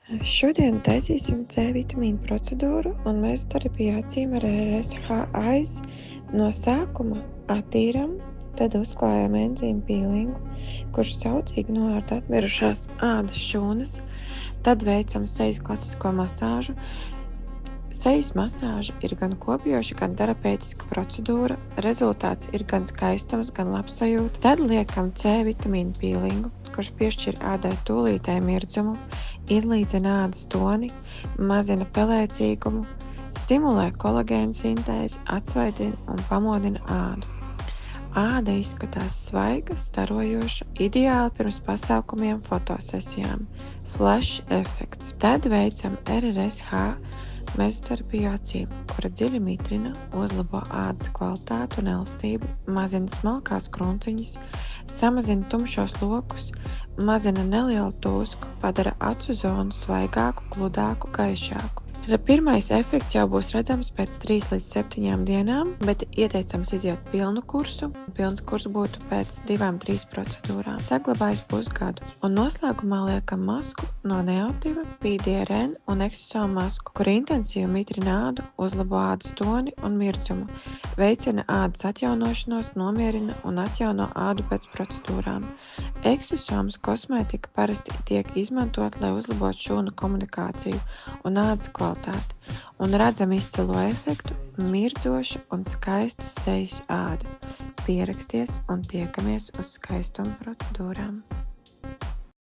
Šodien taisīsim C vitamīnu procedūru un mezoterapiju acīm ar RSH aiz. No sākuma attīram, tad uzklājam enzīmu pīlingu, kurš saucīgi noārda atmirušās ādas šūnas. Tad veicam sejas klasisko masāžu. Sejas masāža ir gan kopjoša, gan terapeitiska procedūra. Rezultāts ir gan skaistums, gan labsajūta. Tad liekam C vitamīnu pīlingu, kurš piešķir ādai tūlītēju mirdzumu, izlīdzina ādas toni, mazina pelēcīgumu, stimulē kolagēna sintēzi, atsvaidina un pamodina ādu. Āda izskatās svaiga, starojoša, ideāli pirms pasākumiem, fotosesijām. Flash efekts. Tad veicam RSH mezoterapiju acīm, kura dziļi mitrina, uzlabo ādas kvalitāti un elastību, mazina smalkās krunciņas, samazina tumšos lokus, mazina nelielu tūsku, padara acu zonu svaigāku, gludāku, gaišāku. Pirmais efekts jau būs redzams pēc 3 līdz 7 dienām, bet ieteicams iziet pilnu kursu. Pilns kurs būtu pēc 2-3 procedūrām. Saglabājas pusgadu. Un noslēgumā liekam masku no Neotiva, PDRN un Exosome masku, kur intensīvi mitrina ādu, uzlabo ādas toni un mirdzumu, veicina ādas atjaunošanos, nomierina un atjauno ādu pēc procedūrām. Exosomes kosmētika parasti tiek izmantot, lai uzlabotu šūnu komunikāciju un ādas kvalitāti, un redzam izcilo efektu, mirdzoša un skaista sejas āda. Pieraksties un tiekamies uz skaistuma procedūrām.